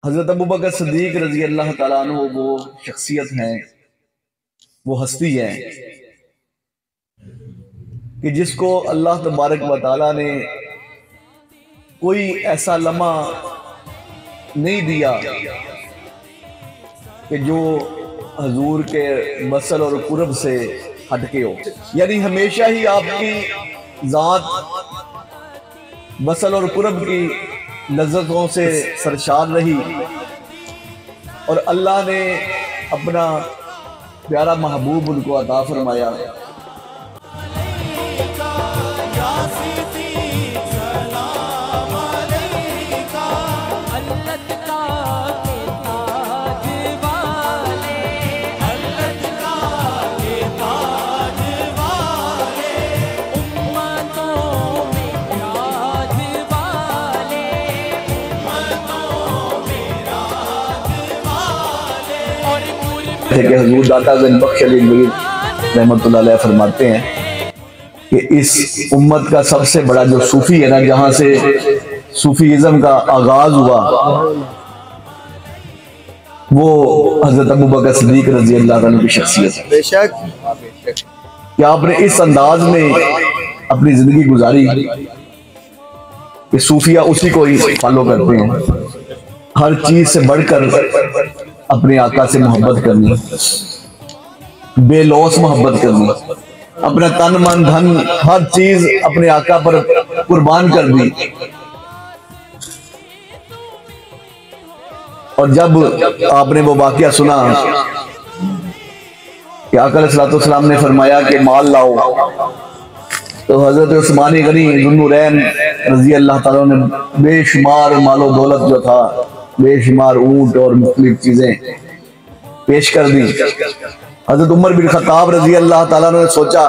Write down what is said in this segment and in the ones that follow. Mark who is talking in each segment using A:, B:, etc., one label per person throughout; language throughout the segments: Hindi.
A: हज़रत अबू बकर सिद्दीक रज़ी अल्लाह ताला अन्हु वो शख्सियत हैं, वो हस्ती है कि जिसको अल्लाह तबारक व तआला ने कोई ऐसा लम्हा नहीं दिया कि जो हजूर के मसल और कुर्ब से हटके हो। यानी हमेशा ही आपकी ज़ात मसल और कुर्ब की लज़्ज़तों से सरशार रही और अल्लाह ने अपना प्यारा महबूब उनको अता फरमाया। कि हजूर दाता ज़िंदबख्श अली मीर रहमतुल्लाह अलैह फरमाते हैं कि इस उम्मत का सबसे बड़ा जो सूफी है ना, जहाँ से सूफीज़म का आगाज हुआ, वो हजरत अबू बकर सिद्दीक रज़ी अल्लाह अन्हु की शख्सियत है। बेशक कि आपने इस अंदाज में अपनी जिंदगी गुजारी कि सूफिया उसी को ही फॉलो करते हैं, हर चीज से बढ़कर अपने आका से मोहब्बत करनी, बेलौस मोहब्बत करनी, अपना तन मन धन हर चीज अपने आका पर कुर्बान कर दी। और जब आपने वो वाकया सुना कि आका अलैहिस्सलातु वस्सलाम ने फरमाया कि माल लाओ, तो हजरत उस्मान गनी ज़ुन्नुरैन रज़ी अल्लाह ताला ने बेशुमार मालो दौलत जो था, बेशुमार ऊंट और मुख्तलिफ चीजें पेश कर दी। हजरत उमर बिन खत्ताब रजी अल्लाह ताला ने सोचा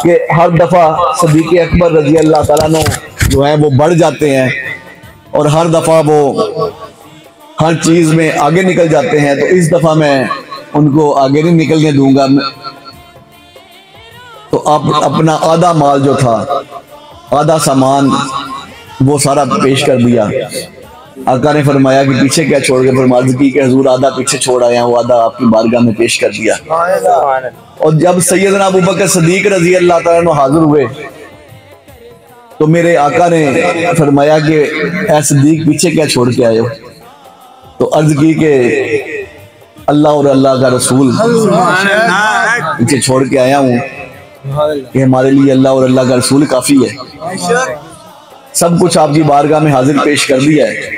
A: कि हर दफा सिद्दीक़ अकबर रजी अल्लाह ताला ने जो है वो बढ़ जाते हैं और हर दफा वो हर चीज में आगे निकल जाते हैं, तो इस दफा मैं उनको आगे नहीं निकलने दूंगा। तो आप अपना आधा माल जो था, आधा सामान, वो सारा पेश कर दिया। आका ने फरमाया कि पीछे क्या छोड़ के, फरमाया की कि हुजूर आधा पीछे छोड़ आया हूँ, आधा आपकी बारगाह में पेश कर दिया। और जब सैयदना अबू बकर सिद्दीक रज़ी अल्लाह ताला अन्हु हाजिर हुए तो मेरे आका ने फरमाया कि ऐ सिद्दीक पीछे क्या छोड़ के आए हो? तो अर्ज की कि अल्लाह और अल्लाह का रसूल पीछे छोड़ के आया हूँ कि हमारे लिए अल्लाह और अल्लाह का रसूल काफी है। सब कुछ आपकी बारगाह में हाजिर पेश कर दिया है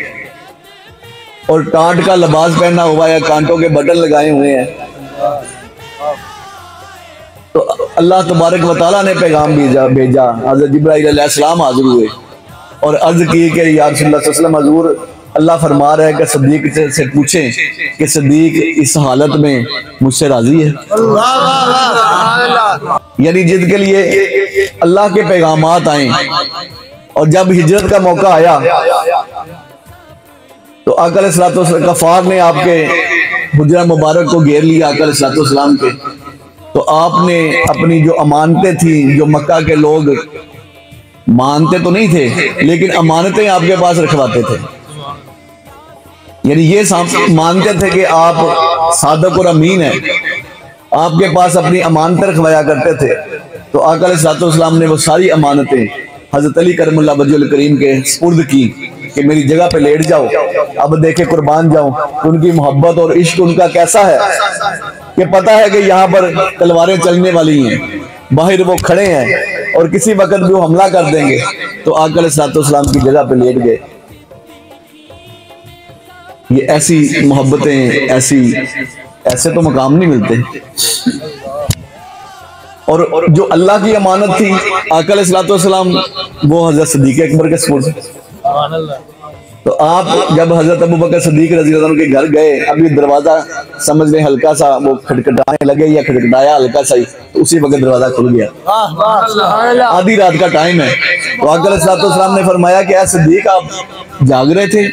A: और टाट का लिबास पहना हुआ है, कांटों के बटन लगाए हुए हैं। तो अल्लाह तबारक व तआला ने पैगाम भेजा। हज़रत जिब्राइल अलैहिस्सलाम हाजिर हुए और अर्ज की कि या रसूलुल्लाह सल्लल्लाहु अलैहि वसल्लम, हुजूर अल्लाह फरमा रहा है कि सिद्दीक से पूछें कि सिद्दीक इस हालत में मुझसे राजी है। यानी जिनके लिए अल्लाह के पैगामात आए और जब हिजरत का मौका आया तो आका अलैहिस्सलातु वस्सलाम गफ़ार ने आपके हुजरा मुबारक को घेर लिया आका अलैहिस्सलातु वस्सलाम के। तो आपने अपनी जो अमानतें थी, जो मक्का के लोग मानते तो नहीं थे लेकिन अमानतें आपके पास रखवाते थे, यानी ये मानते थे कि आप सादक और अमीन है, आपके पास अपनी अमानतें रखवाया करते थे। तो आका अलैहिस्सलातु वस्सलाम ने वो सारी अमानतें हज़रत अली करमुल्लाह वजहुल करीम के सुपुर्द की कि मेरी जगह पे लेट जाओ, अब देखे कुर्बान जाऊं। उनकी मोहब्बत और इश्क उनका कैसा है कि पता है कि यहाँ पर तलवारें चलने वाली हैं, बाहर वो खड़े हैं और किसी वक्त भी वो हमला कर देंगे। तो आका अलैहिस्सलातु वस्सलाम की जगह पे लेट गए। ये ऐसी मोहब्बतें, ऐसे तो मकाम नहीं मिलते। और जो अल्लाह की अमानत थी आका अलैहिस्सलातु वस्सलाम, वो हज़रत सिद्दीक़ अकबर के सुपुर्द। तो आप जब हज़रत अबू बकर सिद्दीक रज़ी अल्लाह अन्हु के घर गए, अभी दरवाजा समझ लें हल्का सा वो खटखटाने लगे या खटखटाया हल्का सा ही, तो उसी वक्त दरवाजा खुल गया। आधी रात का टाइम है। तो आका अलैहिस्सलातु वस्सलाम ने फरमाया कि सिद्दीक आप जाग रहे थे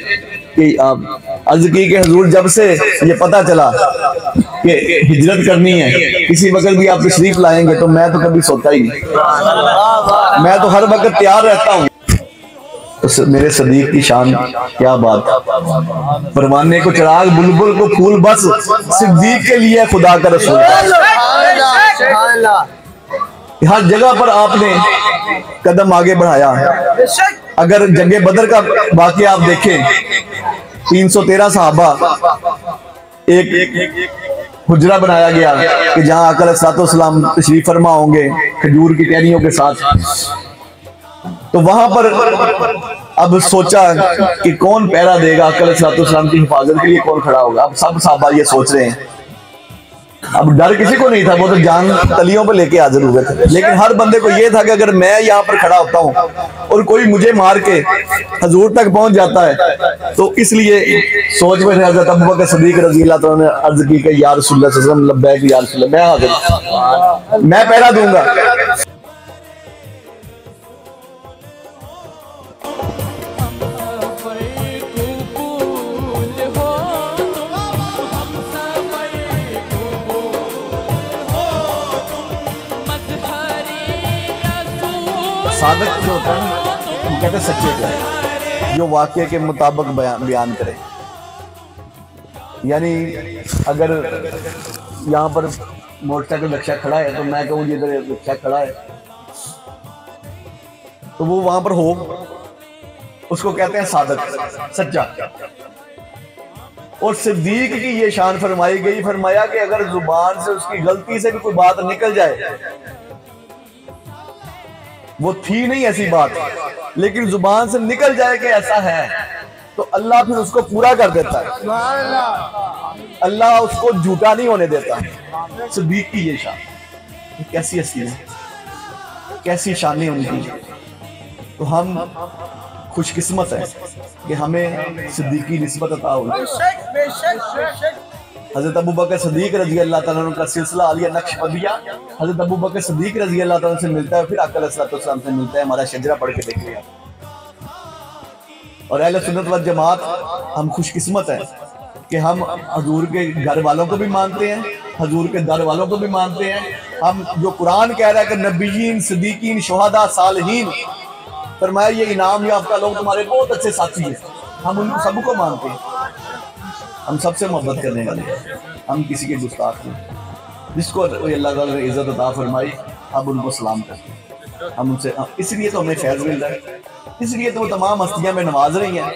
A: कि आप? अर्ज की कि हुजूर जब से ये पता चला कि हिजरत करनी है, किसी वक्त भी आप तशरीफ लाएंगे, तो मैं तो कभी सोता ही नहीं, मैं तो हर वक्त तैयार रहता हूँ। मेरे सदीक की शान क्या बात। परवाने को चिराग, बुलबुल को फूल, बस सिद्दीक के लिए खुदा का रसूल। हर जगह पर आपने कदम आगे बढ़ाया। अगर जंगे बदर का वाकया आप देखें, 313 सहाबा, एक हुजरा बनाया गया कि जहां आका अलैहिस्सलाम तशरीफ फरमा होंगे खजूर की टहनियों के साथ। तो वहां पर अब सोचा कि कौन पहरा देगा, आका अलैहिस्सलाम की हिफाजत के लिए कौन खड़ा होगा। अब सब सहाबा ये सोच रहे हैं। अब डर किसी को नहीं था, वो तो जान तलियों पे लेके हाजिर हुए थे। लेकिन हर बंदे को ये था कि अगर मैं यहाँ पर खड़ा होता हूँ और कोई मुझे मार के हजूर तक पहुंच जाता है, तो इसलिए सोच में हज़रत अबू बकर सिद्दीक रज़ी अल्लाह तआला ने अर्ज की कि या रसूलल्लाह सल्लल्लाहु अलैहि वसल्लम, लब्बैक या रसूलल्लाह, मैं हाजिर, मैं पहरा दूंगा। सादक जो होता है वो कहते हैं सच्चे को, जो वाक़े के मुताबिक बयान करे। यानी अगर यहाँ पर मोटरसाइकिल रिक्शा खड़ा है तो मैं कहूँ इधर रिक्शा खड़ा है, तो वो वहां पर हो, उसको कहते हैं सादक, सच्चा। और सिद्दीक की ये शान फरमाई गई, फरमाया कि अगर जुबान से उसकी गलती से भी कोई बात निकल जाए, वो थी नहीं ऐसी बात, लेकिन जुबान से निकल जाए कि ऐसा है, तो अल्लाह फिर उसको पूरा कर देता है। अल्लाह उसको झूठा नहीं होने देता। सिद्दीक की ये शान, कैसी हस्ती है, कैसी शान है उनकी। तो हम खुशकिस्मत है कि हमें सिद्दीकी निस्बत अता हुई। हज़रत अबू बकर सिद्दीक रज़ी अल्लाह तआला अन्हु का सिलसिला आलिया नक्शबंदिया हज़रत अबू बकर सिद्दीक रज़ी अल्लाह तआला से मिलता है, फिर आका अलैहिस्सलाम से मिलता है। हमारा शजरा पढ़ के देख लिया। और अहले सुन्नत वल जमात हम खुशकिस्मत हैं कि हम हजूर के घर वालों को भी मानते हैं, हजूर के दर वालों को भी मानते हैं। हम जो कुरान कह रहा है कि नबीयीन, सिद्दीकीन, शुहदा, सालिहीन, फरमाया ये इनाम याफ्ता लोग तुम्हारे बहुत अच्छे साथी हैं, हम उन सबको मानते हैं। हम सबसे मोहब्बत करने वाले हैं, हम किसी के गुस्ताख नहीं। जिसको अल्लाह ताला ने इज्जत अता फरमाई, अब उनको सलाम करते हैं हम उनसे। इसलिए तो हमें फैज़ मिल रहा है, इसलिए तो वो तमाम हस्तियां में नवाज रही हैं।